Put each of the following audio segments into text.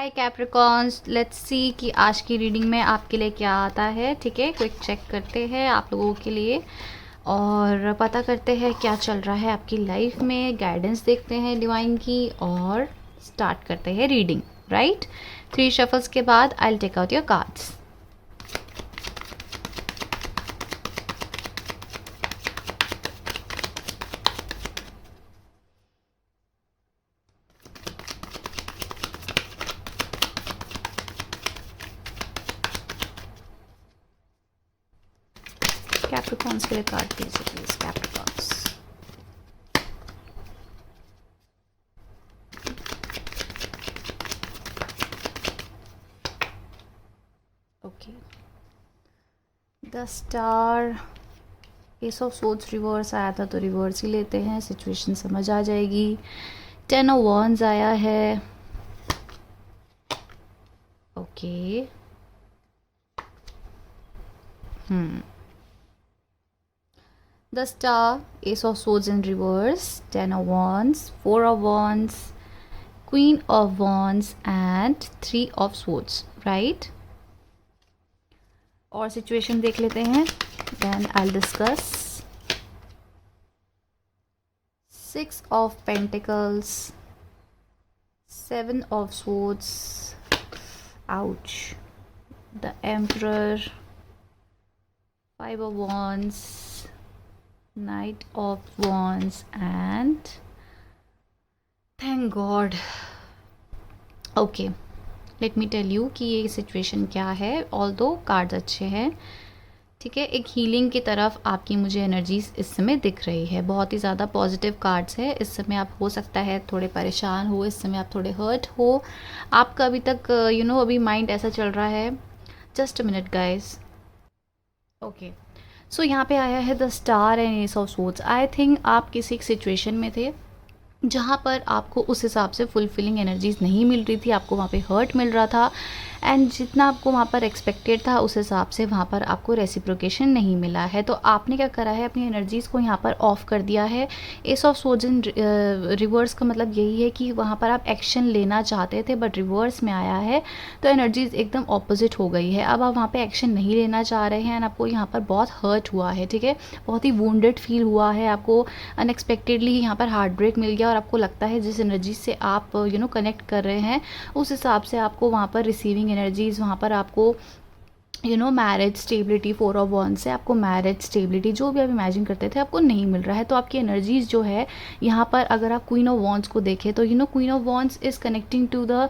Hi Capricorns, let's see कि आज की रीडिंग में आपके लिए क्या आता है। ठीक है, क्विक चेक करते हैं आप लोगों के लिए और पता करते हैं क्या चल रहा है आपकी लाइफ में। गाइडेंस देखते हैं डिवाइन की और स्टार्ट करते हैं रीडिंग। राइट, 3 शफल्स के बाद I will take out your cards. Capricorns के लिए कार्ड दीजिए please. Capricorns, okay. The star, ace of swords reverse आया था तो रिवर्स ही लेते हैं, सिचुएशन समझ आ जाएगी। 10 ऑफ वॉन्ड्स आया है, okay. The star, ace of swords in reverse, 10 of wands, 4 of wands, queen of wands and 3 of swords, right? और सिचुएशन देख लेते हैं, then I'll discuss. 6 of pentacles, 7 of swords, ouch, the emperor, 5 of wands, Knight of Wands and thank God. Okay, let me tell you कि ये situation क्या है। Although cards अच्छे हैं, ठीक है, एक हीलिंग की तरफ आपकी मुझे एनर्जीज इस समय दिख रही है। बहुत ही ज़्यादा पॉजिटिव कार्ड्स है। इस समय आप हो सकता है थोड़े परेशान हो, इस समय आप थोड़े हर्ट हो, आपका अभी तक अभी माइंड ऐसा चल रहा है। Just a minute guys, okay. So यहाँ पे आया है the star and ace of swords. I think आप किसी एक सिचुएशन में थे जहाँ पर आपको उस हिसाब से फुलफिलिंग एनर्जीज नहीं मिल रही थी, आपको वहाँ पे हर्ट मिल रहा था एंड जितना आपको वहाँ पर एक्सपेक्टेड था उस हिसाब से वहाँ पर आपको रेसिप्रोकेशन नहीं मिला है। तो आपने क्या करा है, अपनी एनर्जीज़ को यहाँ पर ऑफ कर दिया है। S of swords in reverse का मतलब यही है कि वहाँ पर आप एक्शन लेना चाहते थे बट रिवर्स में आया है, तो एनर्जीज एकदम ऑपोजिट हो गई है। अब आप वहाँ पर एक्शन नहीं लेना चाह रहे हैं एंड आपको यहाँ पर बहुत हर्ट हुआ है, ठीक है, बहुत ही वुंडेड फील हुआ है, आपको अनएक्सपेक्टेडली यहाँ पर हार्ट ब्रेक मिल गया और आपको लगता है जिस एनर्जी से आप कनेक्ट कर रहे हैं उस हिसाब से आपको वहाँ पर रिसीविंग एनर्जीज, वहाँ पर आपको मैरिज स्टेबिलिटी, 4 ऑफ वॉन्ड्स से आपको मैरिज स्टेबिलिटी जो भी आप इमेजिन करते थे आपको नहीं मिल रहा है। तो आपकी एनर्जीज जो है यहाँ पर, अगर आप क्वीन ऑफ वॉन्ड्स को देखें तो queen of wands is connecting to the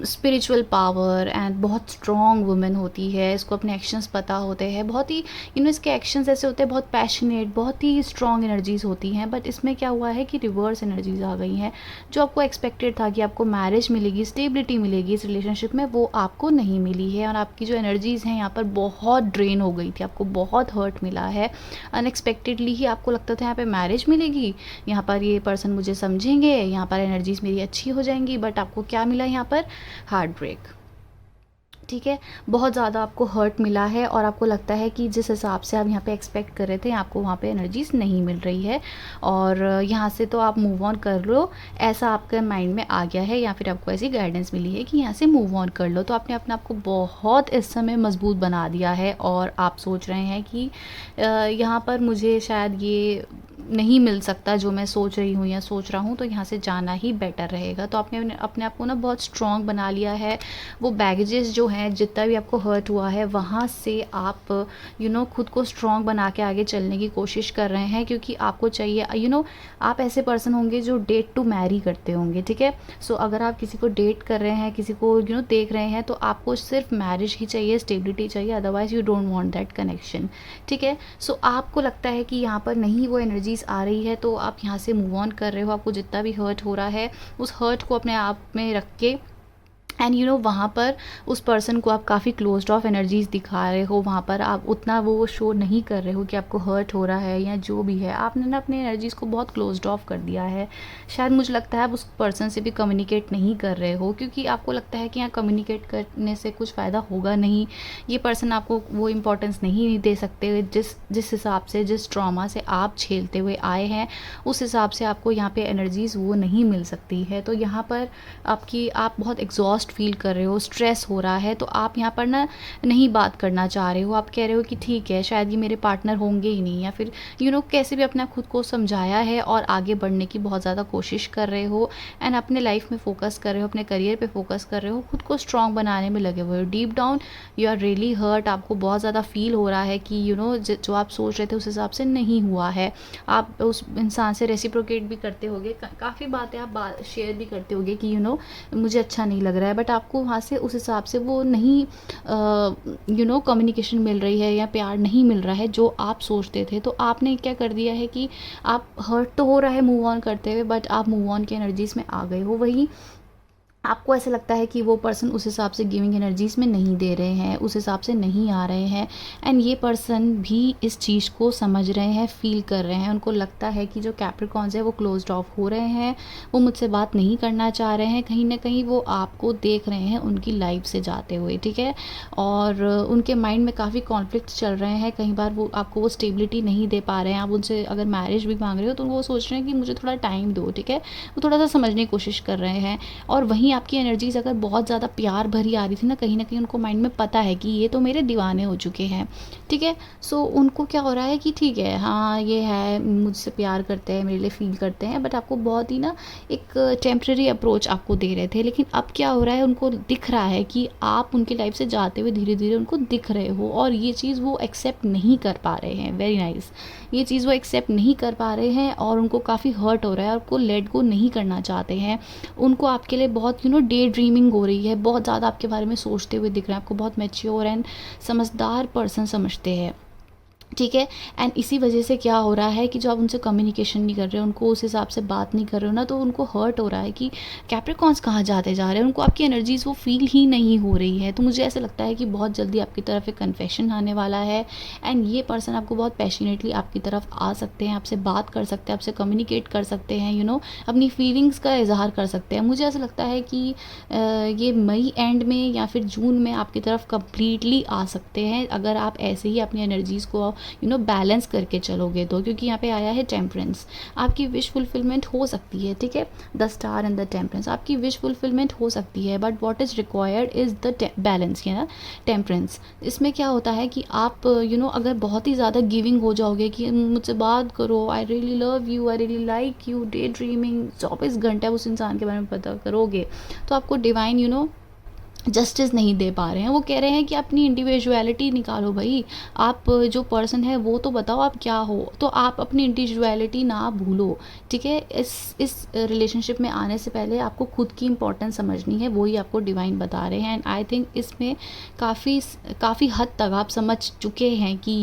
spiritual power and बहुत स्ट्रॉन्ग वुमेन होती है, इसको अपने एक्शंस पता होते हैं, बहुत ही इसके एक्शंस ऐसे होते हैं बहुत पैशनेट, बहुत ही स्ट्रॉन्ग एनर्जीज होती हैं। बट इसमें क्या हुआ है कि रिवर्स एनर्जीज आ गई हैं। जो आपको एक्सपेक्टेड था कि आपको मैरिज मिलेगी, स्टेबिलिटी मिलेगी इस रिलेशनशिप में, वो आपको नहीं मिली है और आपकी जो एनर्जीज़ हैं यहाँ पर बहुत ड्रेन हो गई थी, आपको बहुत हर्ट मिला है। अनएक्सपेक्टेडली ही आपको लगता था यहाँ पे मैरिज मिलेगी, यहाँ पर ये पर्सन मुझे समझेंगे, यहाँ पर एनर्जीज़ मेरी अच्छी हो जाएंगी, बट आपको क्या मिला यहाँ पर, हार्ट ब्रेक, ठीक है। बहुत ज़्यादा आपको हर्ट मिला है और आपको लगता है कि जिस हिसाब से आप यहाँ पे एक्सपेक्ट कर रहे थे आपको वहाँ पे एनर्जीज नहीं मिल रही है और यहाँ से तो आप मूव ऑन कर लो, ऐसा आपके माइंड में आ गया है या फिर आपको ऐसी गाइडेंस मिली है कि यहाँ से मूव ऑन कर लो। तो आपने अपने आप को बहुत इस समय मजबूत बना दिया है और आप सोच रहे हैं कि यहाँ पर मुझे शायद ये नहीं मिल सकता जो मैं सोच रही हूँ या सोच रहा हूँ, तो यहाँ से जाना ही बेटर रहेगा। तो आपने अपने आप को ना बहुत स्ट्रॉन्ग बना लिया है। वो बैगेजेस जो हैं, जितना भी आपको हर्ट हुआ है वहाँ से आप खुद को स्ट्रॉन्ग बना के आगे चलने की कोशिश कर रहे हैं, क्योंकि आपको चाहिए आप ऐसे पर्सन होंगे जो डेट टू मैरी करते होंगे, ठीक है। सो अगर आप किसी को डेट कर रहे हैं, किसी को देख रहे हैं, तो आपको सिर्फ मैरिज ही चाहिए, स्टेबिलिटी चाहिए, otherwise you don't want that connection, ठीक है। सो आपको लगता है कि यहाँ पर नहीं वो एनर्जीज आ रही है तो आप यहाँ से मूव ऑन कर रहे हो। आपको जितना भी हर्ट हो रहा है उस हर्ट को अपने आप में रख के एंड वहाँ पर उस पर्सन को आप काफ़ी क्लोज्ड ऑफ एनर्जीज़ दिखा रहे हो, वहाँ पर आप उतना वो शो नहीं कर रहे हो कि आपको हर्ट हो रहा है या जो भी है, आपने ना अपनी एनर्जीज़ को बहुत क्लोज्ड ऑफ कर दिया है। शायद मुझे लगता है आप उस पर्सन से भी कम्युनिकेट नहीं कर रहे हो, क्योंकि आपको लगता है कि यहाँ कम्युनिकेट करने से कुछ फ़ायदा होगा नहीं, ये पर्सन आपको वो इम्पोर्टेंस नहीं दे सकते जिस जिस हिसाब से, जिस ट्रॉमा से आप झेलते हुए आए हैं, उस हिसाब से आपको यहाँ पे एनर्जीज़ वो नहीं मिल सकती है। तो यहाँ पर आप बहुत एग्जॉस्ट फील कर रहे हो, स्ट्रेस हो रहा है, तो आप यहाँ पर ना नहीं बात करना चाह रहे हो, आप कह रहे हो कि ठीक है शायद ये मेरे पार्टनर होंगे ही नहीं, या फिर कैसे भी अपना खुद को समझाया है और आगे बढ़ने की बहुत ज़्यादा कोशिश कर रहे हो एंड अपने लाइफ में फोकस कर रहे हो, अपने करियर पे फोकस कर रहे हो, खुद को स्ट्रॉन्ग बनाने में लगे हुए हो। Deep down you are really hurt, आपको बहुत ज़्यादा फील हो रहा है कि जो आप सोच रहे थे उस हिसाब से नहीं हुआ है। आप उस इंसान से रेसिप्रोकेट भी करते होगे, काफ़ी बातें आप शेयर भी करते होगे कि मुझे अच्छा नहीं लग रहा है, बट आपको वहाँ से उस हिसाब से वो नहीं कम्युनिकेशन मिल रही है या प्यार नहीं मिल रहा है जो आप सोचते थे। तो आपने क्या कर दिया है कि आप हर्ट तो हो रहा है मूव ऑन करते हुए, बट आप मूव ऑन की एनर्जीज में आ गए हो। वही आपको ऐसा लगता है कि वो पर्सन उस हिसाब से गिविंग एनर्जीज़ में नहीं दे रहे हैं, उस हिसाब से नहीं आ रहे हैं, एंड ये पर्सन भी इस चीज़ को समझ रहे हैं, फील कर रहे हैं। उनको लगता है कि जो कैप्रिकॉन्स है वो क्लोज्ड ऑफ हो रहे हैं, वो मुझसे बात नहीं करना चाह रहे हैं, कहीं ना कहीं वो आपको देख रहे हैं उनकी लाइफ से जाते हुए, ठीक है। और उनके माइंड में काफ़ी कॉन्फ्लिक्ट चल रहे हैं, कई बार वो आपको वो स्टेबिलिटी नहीं दे पा रहे हैं। आप उनसे अगर मैरिज भी मांग रहे हो तो वो सोच रहे हैं कि मुझे थोड़ा टाइम दो, ठीक है, वो थोड़ा सा समझने की कोशिश कर रहे हैं। और वहीं आपकी एनर्जीज़ अगर बहुत ज़्यादा प्यार भरी आ रही थी ना, कहीं उनको माइंड में पता है कि ये तो मेरे दीवाने हो चुके हैं, ठीक है। सो उनको क्या हो रहा है कि ठीक है, हाँ ये है, मुझसे प्यार करते हैं, मेरे लिए फील करते हैं, बट आपको बहुत ही ना एक टेम्प्रेरी अप्रोच आपको दे रहे थे। लेकिन अब क्या हो रहा है, उनको दिख रहा है कि आप उनकी लाइफ से जाते हुए धीरे धीरे उनको दिख रहे हो, और ये चीज़ वो एक्सेप्ट नहीं कर पा रहे हैं। वेरी नाइस, ये चीज़ वो एक्सेप्ट नहीं कर पा रहे हैं और उनको काफ़ी हर्ट हो रहा है, आपको लेट गो नहीं करना चाहते हैं। उनको आपके लिए बहुत डे ड्रीमिंग हो रही है, बहुत ज़्यादा आपके बारे में सोचते हुए दिख रहे हैं, आपको बहुत मैच्योर एंड समझदार पर्सन समझते हैं, ठीक है। एंड इसी वजह से क्या हो रहा है कि जो आप उनसे कम्युनिकेशन नहीं कर रहे हो, उनको उस हिसाब से बात नहीं कर रहे हो ना, तो उनको हर्ट हो रहा है कि कैप्रिकॉन्स कहाँ जाते जा रहे हैं, उनको आपकी एनर्जीज वो फील ही नहीं हो रही है। तो मुझे ऐसा लगता है कि बहुत जल्दी आपकी तरफ एक कन्फेशन आने वाला है, एंड ये पर्सन आपको बहुत पैशनेटली आपकी तरफ आ सकते हैं, आपसे बात कर सकते हैं, आपसे कम्युनिकेट कर सकते हैं, अपनी फीलिंग्स का इजहार कर सकते हैं। मुझे ऐसा लगता है कि ये मई एंड में या फिर जून में आपकी तरफ कम्प्लीटली आ सकते हैं, अगर आप ऐसे ही अपनी एनर्जीज़ को बैलेंस करके चलोगे तो। क्योंकि यहाँ पे आया है टेम्परेंस, आपकी विश फुलफिलमेंट हो सकती है, ठीक है। The star and the temperance, आपकी विश फुलफिलमेंट हो सकती है, but what is required is the balance, है ना, टेम्परेंस। इसमें क्या होता है कि आप अगर बहुत ही ज़्यादा गिविंग हो जाओगे कि मुझसे बात करो, I really love you, I really like you, day dreaming 24 घंटे उस इंसान के बारे में पता करोगे, तो आपको डिवाइन जस्टिस नहीं दे पा रहे हैं। वो कह रहे हैं कि अपनी इंडिविजुअलिटी निकालो भाई, आप जो पर्सन है वो तो बताओ आप क्या हो, तो आप अपनी इंडिविजुअलिटी ना भूलो, ठीक है। इस रिलेशनशिप में आने से पहले आपको खुद की इंपॉर्टेंस समझनी है, वही आपको डिवाइन बता रहे हैं। एंड आई थिंक इसमें काफ़ी हद तक आप समझ चुके हैं कि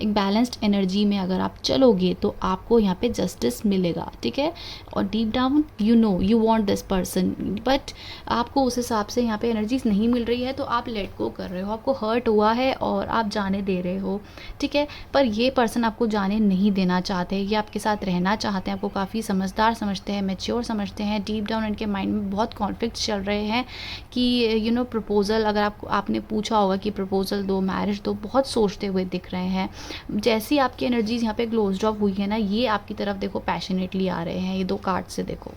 एक बैलेंस्ड एनर्जी में अगर आप चलोगे तो आपको यहाँ पे जस्टिस मिलेगा, ठीक है। और deep down you want this person, but आपको उस हिसाब से यहाँ पे एनर्जी नहीं मिल रही है, तो आप लेट गो कर रहे हो, आपको हर्ट हुआ है और आप जाने दे रहे हो, ठीक है। पर ये पर्सन आपको जाने नहीं देना चाहते, ये आपके साथ रहना चाहते हैं, आपको काफ़ी समझदार समझते हैं, मैच्योर समझते हैं। डीप डाउन इनके माइंड में बहुत कॉन्फ्लिक्ट चल रहे हैं कि प्रपोजल, अगर आपने पूछा होगा कि प्रपोजल दो, मैरिज दो, बहुत सोचते हुए दिख रहे हैं। जैसी आपकी एनर्जीज यहाँ पे क्लोज ऑफ हुई है ना, ये आपकी तरफ देखो पैशनेटली आ रहे हैं, ये 2 कार्ड से देखो।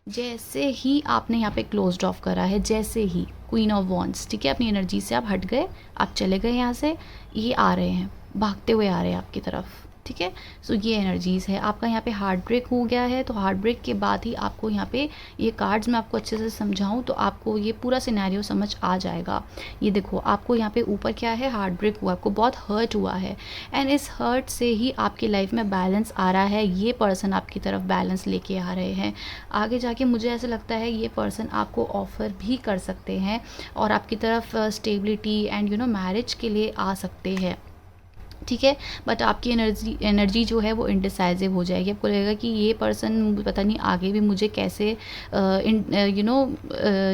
जैसे ही आपने यहाँ पे क्लोज्ड ऑफ करा है, जैसे ही क्वीन ऑफ वॉन्ड्स, ठीक है, अपनी एनर्जी से आप हट गए, आप चले गए यहाँ से, ये आ रहे हैं, भागते हुए आ रहे हैं आपकी तरफ, ठीक है। सो ये एनर्जीज़ है। आपका यहाँ पे हार्ट ब्रेक हो गया है, तो हार्ट ब्रेक के बाद ही आपको यहाँ पे ये कार्ड्स मैं आपको अच्छे से समझाऊँ तो आपको ये पूरा सिनेरियो समझ आ जाएगा। ये देखो, आपको यहाँ पे ऊपर क्या है, हार्ट ब्रेक हुआ, आपको बहुत हर्ट हुआ है, एंड इस हर्ट से ही आपकी लाइफ में बैलेंस आ रहा है। ये पर्सन आपकी तरफ बैलेंस लेके आ रहे हैं। आगे जाके मुझे ऐसा लगता है ये पर्सन आपको ऑफ़र भी कर सकते हैं और आपकी तरफ स्टेबिलिटी एंड मैरिज के लिए आ सकते हैं, ठीक है। बट आपकी एनर्जी जो है वो इंडिसाइसिव हो जाएगी। आपको लगेगा कि ये पर्सन पता नहीं आगे भी मुझे कैसे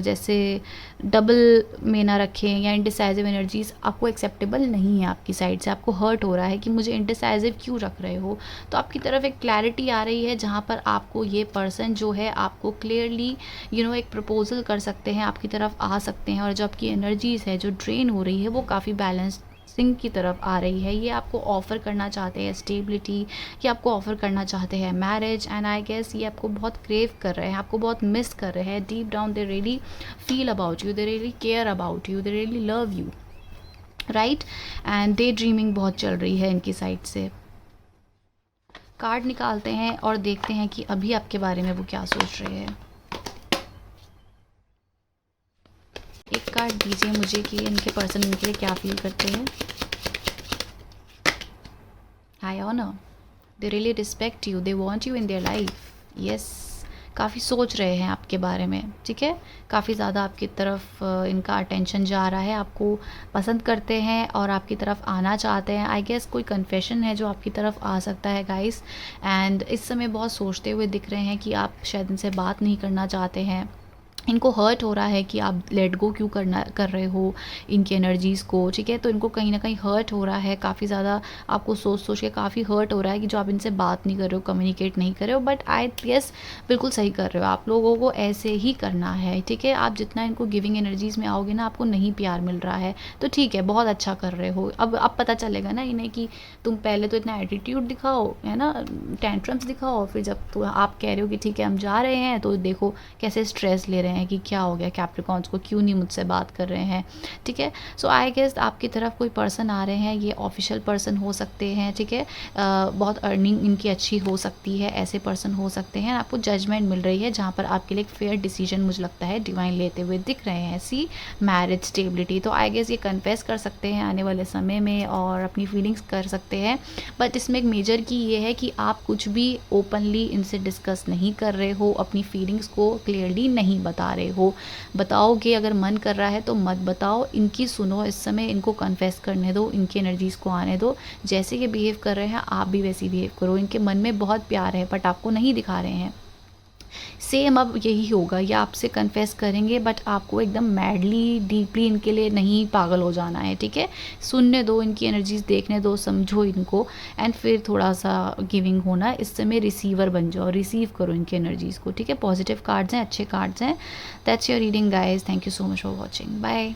जैसे डबल में ना रखें, या इंडिसाइसिव एनर्जीज आपको एक्सेप्टेबल नहीं है आपकी साइड से। आपको हर्ट हो रहा है कि मुझे इंडिसाइसिव क्यों रख रहे हो। तो आपकी तरफ एक क्लैरिटी आ रही है जहाँ पर आपको ये पर्सन जो है आपको क्लियरली एक प्रपोजल कर सकते हैं, आपकी तरफ आ सकते हैं, और जो आपकी एनर्जीज़ है जो ड्रेन हो रही है वो काफ़ी बैलेंस्ड सिंक की तरफ आ रही है। ये आपको ऑफ़र करना चाहते हैं स्टेबिलिटी, ये आपको ऑफ़र करना चाहते हैं मैरिज, एंड आई गेस ये आपको बहुत क्रेव कर रहे हैं, आपको बहुत मिस कर रहे हैं। Deep down they really feel about you, they really care about you, they really love you, right. And day dreaming बहुत चल रही है इनकी साइड से। कार्ड निकालते हैं और देखते हैं कि अभी आपके बारे में वो क्या सोच रहे हैं। एक कार्ड दीजिए मुझे कि इनके पर्सन इनके लिए क्या फील करते हैं। High honour, they really respect you, they want you in their life. Yes, काफ़ी सोच रहे हैं आपके बारे में, ठीक है। काफ़ी ज़्यादा आपकी तरफ इनका अटेंशन जा रहा है, आपको पसंद करते हैं और आपकी तरफ आना चाहते हैं। आई गेस कोई कन्फेशन है जो आपकी तरफ आ सकता है गाइस। एंड इस समय बहुत सोचते हुए दिख रहे हैं कि आप शायद इनसे बात नहीं करना चाहते हैं। इनको हर्ट हो रहा है कि आप लेट गो क्यों कर रहे हो इनकी एनर्जीज़ को, ठीक है। तो इनको कहीं ना कहीं हर्ट हो रहा है, काफ़ी ज़्यादा आपको सोच सोच के काफ़ी हर्ट हो रहा है कि जो आप इनसे बात नहीं कर रहे हो, कम्युनिकेट नहीं कर रहे हो। बट आई गेस बिल्कुल सही कर रहे हो, आप लोगों को ऐसे ही करना है, ठीक है। आप जितना इनको गिविंग एनर्जीज़ में आओगे ना, आपको नहीं प्यार मिल रहा है तो ठीक है, बहुत अच्छा कर रहे हो। अब पता चलेगा ना इन्हें कि तुम पहले तो इतना एटीट्यूड दिखाओ, है ना, टेंट्रम्स दिखाओ, फिर जब तो आप कह रहे हो कि ठीक है हम जा रहे हैं, तो देखो कैसे स्ट्रेस ले रहे हैं कि क्या हो गया कैप्रिकॉर्न्स को, क्यों नहीं मुझसे बात कर रहे हैं, ठीक है। सो आई गेस आपकी तरफ कोई पर्सन आ रहे हैं, ये ऑफिशियल पर्सन हो सकते हैं, ठीक है। बहुत अर्निंग इनकी अच्छी हो सकती है, ऐसे पर्सन हो सकते हैं। आपको जजमेंट मिल रही है जहाँ पर आपके लिए एक फेयर डिसीजन मुझे लगता है डिवाइन लेते हुए दिख रहे हैं। सी मैरिज स्टेबिलिटी, तो आई गेस ये कन्फेस कर सकते हैं आने वाले समय में और अपनी फीलिंग्स कर सकते हैं। बट इसमें एक मेजर की ये है कि आप कुछ भी ओपनली इनसे डिस्कस नहीं कर रहे हो, अपनी फीलिंग्स को क्लियरली नहीं बता रहे हो। बताओगे अगर मन कर रहा है तो मत बताओ, इनकी सुनो इस समय, इनको कन्फेस करने दो, इनकी एनर्जीज़ को आने दो। जैसे ये बिहेव कर रहे हैं आप भी वैसे बिहेव करो। इनके मन में बहुत प्यार है बट आपको नहीं दिखा रहे हैं। सेम अब यही होगा, या आपसे कन्फेस करेंगे बट आपको एकदम मैडली डीपली इनके लिए नहीं पागल हो जाना है, ठीक है। सुनने दो, इनकी एनर्जीज देखने दो, समझो इनको, एंड फिर थोड़ा सा गिविंग होना। इस समय रिसीवर बन जाओ, रिसीव करो इनकी एनर्जीज़ को, ठीक है। पॉजिटिव कार्ड्स हैं, अच्छे कार्ड्स हैं। That's your reading guys, thank you so much for watching, bye.